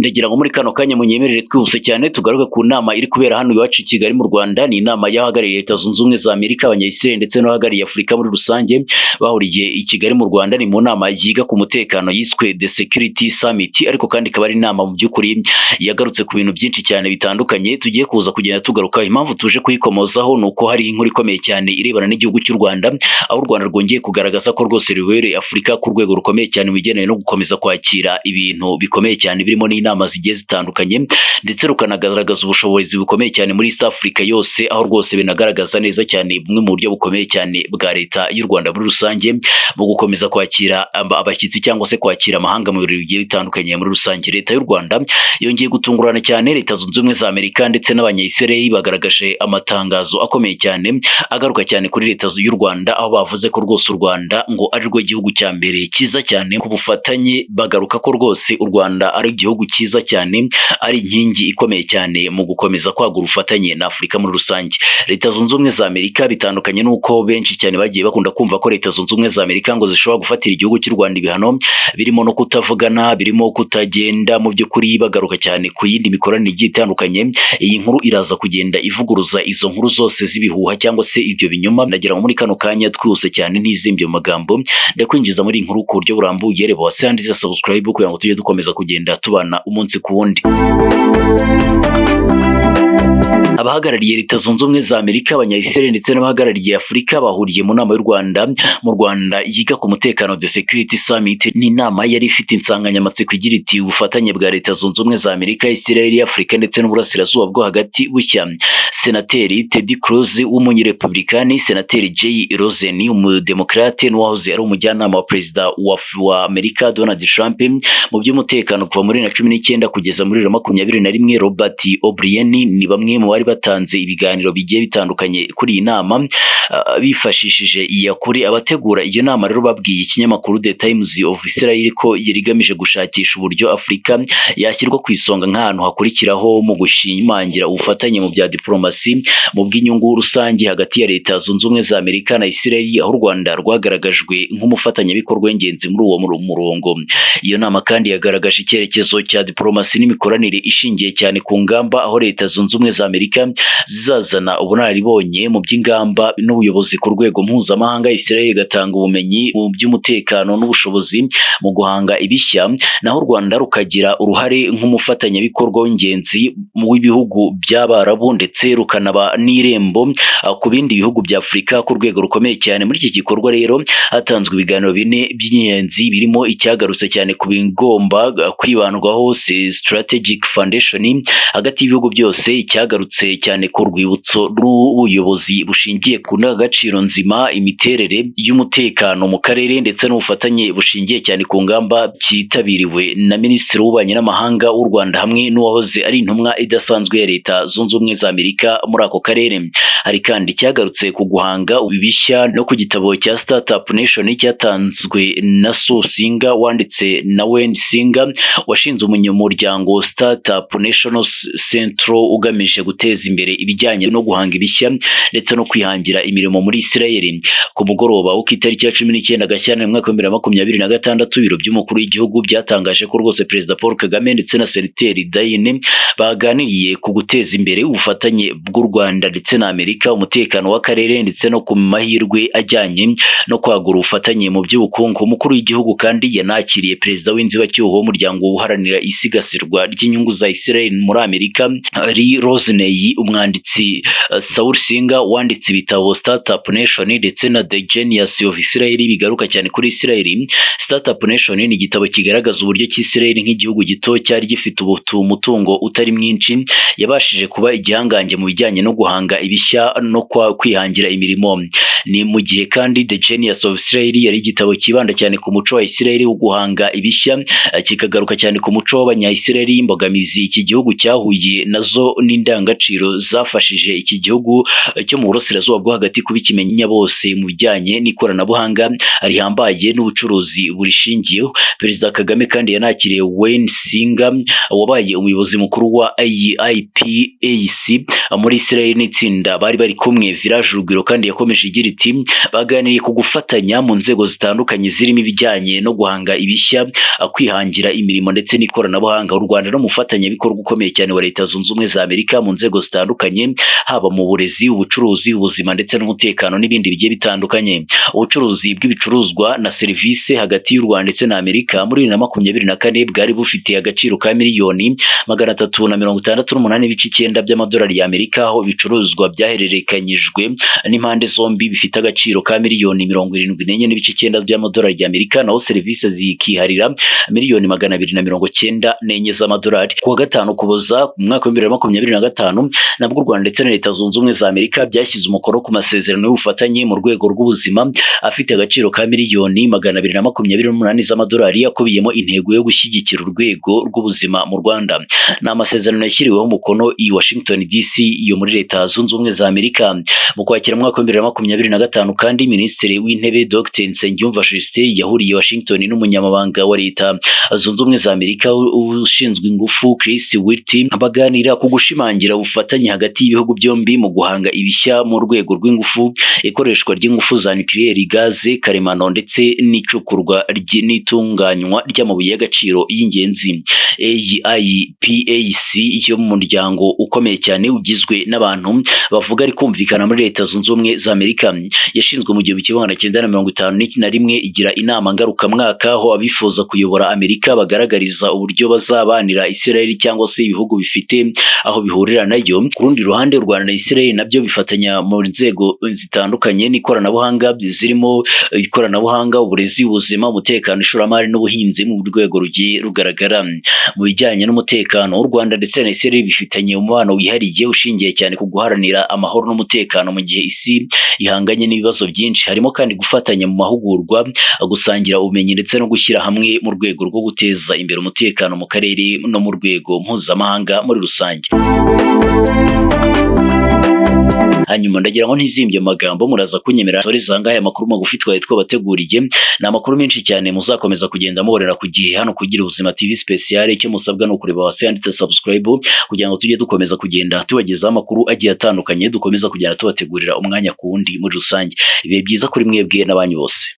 Ndagira ngo muri kano kanya munyemerere twihuse cyane tugaruke ku nama iri kubera hano iwacu i Kigali mu Rwanda. Ni inama y'abahagarariye Leta Zunze Ubumwe za Amerika, Abanya-Israel ndetse n'abahagarariye Afurika muri rusange, bahuriye i Kigali mu Rwanda. Ni mu nama yiga ku mutekano yiswe The Security Summit, ariko kandi ikaba ari inama mu by'ukuri yagarutse ku bintu byinshi cyane bitandukanye tugiye kuza kugenda tugaruka. Impamvu tuje kuyikomozaho ni uko hari inkuru ikomeye cyane irebana n'igihugu cy'u Rwanda, aho u Rwanda rwongeye kugaragaza ko rwose rubereye Afurika ku rwego rukomeye cyane mu bigendanye no gukomeza kwakira ibintu bikomeye cyane birimo n'inama zigiye zitandukanye, ndetse rukanagaragaza ubushobozi bukomeye cyane muri East Africa yose, aho rwose binagaragaza neza cyane bumwe mu buryo bukomeye cyane bwa Leta y'u Rwanda muri rusange mu gukomeza kwakira abashyitsi cyangwa se kwakira amahanga mu birori bigiye bitandukanye muri rusange. Leta y'u Rwanda yongeye gutungurana cyane Leta Zunze Ubumwe za Amerika ndetse n'Abanya-Israel bagaragaje amatangazo akomeye cyane agaruka cyane kuri Leta y'u Rwanda, aho bavuze ko rwose u Rwanda ngo ari rwo gihugu cya mbere cyiza cyane ku bufatanye. Bagaruka ko rwose u Rwanda ari igihugu cyiza cyane, ari inkingi ikomeye cyane mu gukomeza kwagura ubufatanye na Afurika muri rusange. Leta Zunze Ubumwe za Amerika bitandukanye n'uko benshi cyane bagiye bakunda kumva ko Leta Zunze Ubumwe za Amerika ngo zishobora gufatira igihugu cy'u Rwanda ibihano birimo no kutavugana, birimo kutagenda. Mu by'ukuri bagaruka cyane ku yindi mikoranire igiye itandukanye. Iyi nkuru iraza kugenda ivuguruza izo nkuru zose z'ibihuha cyangwa se ibyo binyoma. Ndagira ngo muri kano kanya twihuse cyane ntizimbye mu magambo ndakwinjiza muri iyi nkuru ku buryo burambuye. Reba hasi handitse subscribe kugira ngo tujye dukomeza kugenda tubana umunsi ku wundi. Abahagarariye Leta Zunze Ubumwe za Amerika, Abanya-Israel ndetse n'abahagarariye Afurika bahuriye mu nama y'u Rwanda mu Rwanda yiga ku mutekano The Security Summit. Ni inama yari ifite insanganyamatsiko igira iti ubufatanye bwa Leta Zunze Ubumwe za Amerika, Israel, Afurika ndetse n'uburasirazuba bwo hagati bushya. Senateri Ted Cruz w'umunyerepublikani, Senateri Jay Rosen umudemokrate n'uwahoze ari umujyanama wa perezida wa Amerika Donald Trump mu by'umutekano kuva muri 2019 kugeza muri 2021, Robert O'Brien ni bamwe mu bari batanze ibiganiro bigiye bitandukanye kuri iyi nama bifashishije iyakuri. Abategura iyo nama rero babwiye ikinyamakuru The Times of Israel ko yari igamije gushakisha uburyo Afurika yashyirwa ku isonga nk'ahantu hakurikiraho mu gushimangira ubufatanye mu bya diplomasi mu bw'inyungu rusange hagati ya Leta Zunze Ubumwe za Amerika na Israel, aho u Rwanda rwagaragajwe nk'umufatanyabikorwa w'ingenzi muri uwo murongo. Iyo nama kandi yagaragaje icyerekezo cya diplomasi n'imikoranire ishingiye cyane ku ngamba, aho Leta Zunze Ubumwe za Amerika zizazana ubunararibonye mu by'ingamba n'ubuyobozi ku rwego mpuzamahanga. Israel igatanga ubumenyi mu by'umutekano n'ubushobozi mu guhanga ibishya, naho u Rwanda rukagira uruhare nk'umufatanyabikorwa w'ingenzi w'ibihugu by'Abarabu ndetse rukanaba n'irembo ku bindi bihugu bya Afurika ku rwego rukomeye cyane. Muri iki gikorwa rero hatanzwe ibiganiro bine by'ingenzi birimo icyagarutse cyane ku bigomba kwibandwaho strategic foundation hagati y'ibihugu byose, icyagarutse cyane ku rwibutso rw'ubuyobozi bushingiye ku ndangagaciro nzima, imiterere y'umutekano mu karere ndetse n'ubufatanye bushingiye cyane ku ngamba, cyitabiriwe na Minisitiri w'Ububanyi n'Amahanga w'u Rwanda hamwe n'uwahoze ari intumwa idasanzwe ya Leta Zunze Ubumwe za Amerika muri ako karere. Hari kandi cyagarutse ku guhanga ibishya no ku gitabo cya Startup Nation cyatanzwe na Su Singa wanditse na Wen Singa washinze umunyamuryango Startup National Central ugamije guteza imbere ibijyanye no guhanga ibishya ndetse no kwihangira imirimo muri Israel. Ku mugoroba wo ku itariki ya 19 Gashyantare mu mwaka wa 2026, ibiro by'umukuru w'igihugu byatangaje ko rwose Perezida Paul Kagame ndetse na Senateri Diane baganiriye ku guteza imbere ubufatanye bw'u Rwanda ndetse na Amerika, umutekano w'akarere ndetse no ku mahirwe ajyanye no kwagura ubufatanye mu by'ubukungu. Umukuru w'igihugu kandi yanakiriye Perezida w'inzibacyuho w'umuryango uharanira isigasirwa ry'inyungu za Israel muri Amerika, Lee Roseney, umwanditsi Saul Singa wanditse ibitabo Startup Nation ndetse na The Genius of Israel bigaruka cyane kuri Israel. Startup Nation ni igitabo kigaragaza uburyo Israel nk'igihugu gito cyari gifite umutungo utari mwinshi yabashije kuba igihangange mu bijyanye no guhanga ibishya no kwihangira imirimo. Ni mu gihe kandi The Genius of Israel yari igitabo kibanda cyane ku muco wa Israel wo guhanga ibishya, kikagaruka cyane ku muco w'Abanya-Israel, imbogamizi iki gihugu cyahuye nazo indangagaciro zafashije iki gihugu cyo mu burasirazuba bwo hagati kuba ikimenya bose mu bijyanye n'ikoranabuhanga rihambaye n'ubucuruzi burishingiyeho. Perezida Kagame kandi yanakiriye Wayne Singa wabaye umuyobozi mukuru wa IPAC muri Israel n'itsinda bari bari kumwe. Village Urugwiro kandi yakomeje igira iti baganiriye ku gufatanya mu nzego zitandukanye zirimo ibijyanye no guhanga ibishya, kwihangira imirimo ndetse n'ikoranabuhanga. U Rwanda n'umufatanyabikorwa ukomeye cyane wa Leta Zunze Ubumwe za Amerika mu nzego zitandukanye, haba mu burezi, ubucuruzi, ubuzima ndetse n'umutekano n'ibindi bigiye bitandukanye. Ubucuruzi bw'ibicuruzwa na serivisi hagati y'u Rwanda ndetse na Amerika muri 2024 bwari bufite agaciro ka miliyoni 368.9 by'amadolari y'Amerika, aho ibicuruzwa byahererekanyijwe n'impande zombi bifite agaciro ka miliyoni 74.9 by'amadolari y'Amerika, naho serivisi zikiharira miliyoni 294 z'amadolari. Kuwa gatanu Ukuboza mu mwaka wa 2025 nabwo u Rwanda ndetse na Leta Zunze Ubumwe za Amerika byashyize umukono ku masezerano y'ubufatanye mu rwego rw'ubuzima afite agaciro ka miliyoni 228 z'amadolari, akubiyemo intego yo gushyigikira urwego rw'ubuzima mu Rwanda. Ni amasezerano yashyiriweho umukono i Washington DC yo muri Leta Zunze Ubumwe za Amerika. Mu Kwakira mu mwaka wa 2025 kandi Minisitiri w'Intebe Dr Nsengiyumva Justin yahuriye Washington n'umunyamabanga wa Leta Zunze Ubumwe za Amerika ushinzwe ingufu Chris Whitty, baganira ku gushimangira ubufatanye hagati y'ibihugu byombi mu guhanga ibishya mu rwego rw'ingufu, ikoreshwa ry'ingufu za nucleaire, gaze karemano ndetse n'icukurwa n'itunganywa ry'amabuye y'agaciro y'ingenzi. IPAC yo mu muryango ukomeye cyane ugizwe n'abantu bavuga ari kumvikana muri Leta Zunze Ubumwe za Amerika, yashinzwe mu 1951 igira inama ngarukamwaka aho abifuza kuyobora Amerika bagaragariza uburyo bazabanira Israel cyangwa se ibihugu bifite aho bihurira nayo. Ku rundi ruhande u Rwanda na Israel nabyo bifatanya mu nzego zitandukanye n'ikoranabuhanga, zirimo ikoranabuhanga, uburezi, ubuzima, umutekano, ishoramari n'ubuhinzi mu rwego rugiye rugaragara. Mu bijyanye n'umutekano, u Rwanda ndetse na Israel bifitanye umubano wihariye ushingiye cyane ku guharanira amahoro n'umutekano mu gihe isi ihanganye n'ibibazo byinshi, harimo kandi gufatanya mu mahugurwa, gusangira ubumenyi ndetse no gushyira hamwe mu rwego rwo guteza imbere umutekano mu karere no mu rwego mpuzamahanga muri rusange. Hanyuma ndagira ngo ntizimbye amagambo muraza kunyemerera toreza ngahe amakuru magufi twari twabateguriye. Ni amakuru menshi cyane muzakomeza kugenda muborera ku gihe hano kugira ubuzima TV special. Icyo musabwa no kureba hasi handitse subscribe kugira ngo tujye dukomeza kugenda tubagezaho amakuru agiye atandukanye, dukomeza kugenda tubategurira umwanya ku wundi muri rusange. Ibihe byiza kuri mwebwe n'abanyu bose.